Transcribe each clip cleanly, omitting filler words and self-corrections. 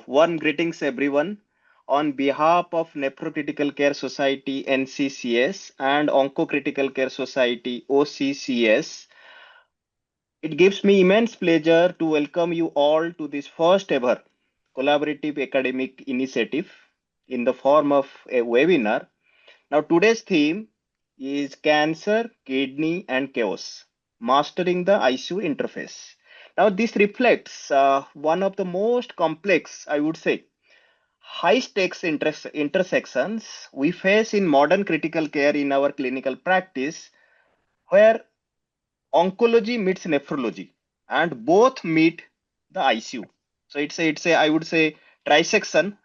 Warm greetings, everyone. On behalf of Nephro Critical Care Society (NCCS) and Onco Critical Care Society (OCCS), it gives me immense pleasure to welcome you all to this first ever collaborative academic initiative in the form of a webinar. Now, today's theme is cancer, kidney, and chaos, mastering the ICU interface. Now, this reflects one of the most complex, I would say, high stakes intersections we face in modern critical care in our clinical practice, where oncology meets nephrology and both meet the ICU. So it's a I would say trisection,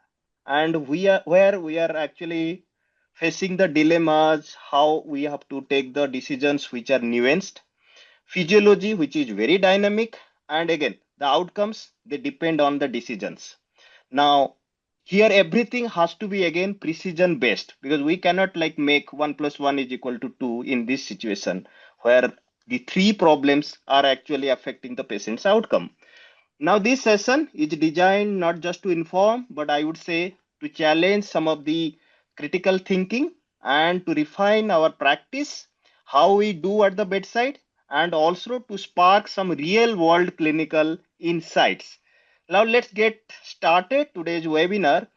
and we are where we are actually facing the dilemmas, how we have to take the decisions which are nuanced, physiology which is very dynamic, and again the outcomes they depend on the decisions. Now, here everything has to be again precision based, because we cannot like make 1 plus 1 is equal to 2 in this situation where the three problems are actually affecting the patient's outcome. Now, this session is designed not just to inform, but I would say to challenge some of the critical thinking and to refine our practice, how we do at the bedside, and also to spark some real world clinical insights. Now, let's get started today's webinar,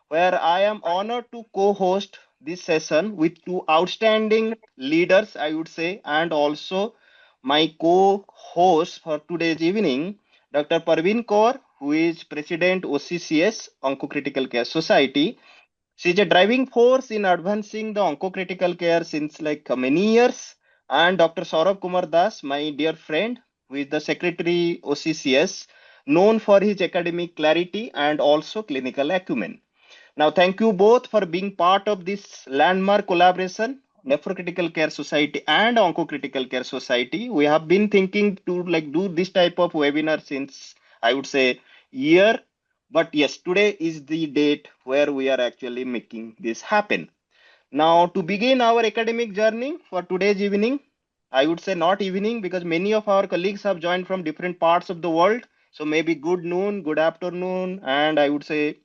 where I am honored to co-host this session with two outstanding leaders, I would say, and also my co-host for today's evening, Dr. Parveen Kaur, who is President OCCS, Onco-Critical Care Society. She's a driving force in advancing the onco-critical care since like many years. And Dr. Saurabh Kumar Das, my dear friend, who is the Secretary OCCS, known for his academic clarity and also clinical acumen. Now, thank you both for being part of this landmark collaboration, Nephrocritical Care Society and Onco-Critical Care Society. We have been thinking to like do this type of webinar since I would say year, but yes, today is the date where we are actually making this happen. Now, to begin our academic journey for today's evening, I would say not evening because many of our colleagues have joined from different parts of the world. So maybe good noon, good afternoon, and I would say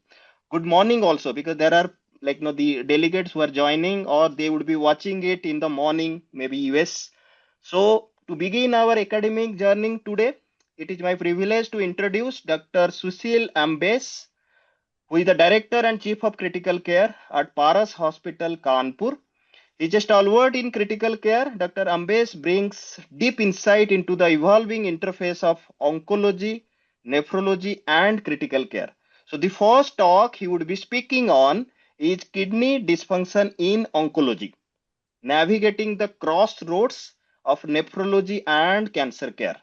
good morning also, because there are like the delegates who are joining or they would be watching it in the morning, maybe US. So to begin our academic journey today, it is my privilege to introduce Dr. Sushil Ambes, who is the Director and Chief of Critical Care at Paras Hospital, Kanpur. He's a stalwart in critical care. Dr. Ambes brings deep insight into the evolving interface of oncology, nephrology, and critical care. So the first talk he would be speaking on is kidney dysfunction in oncology, navigating the crossroads of nephrology and cancer care.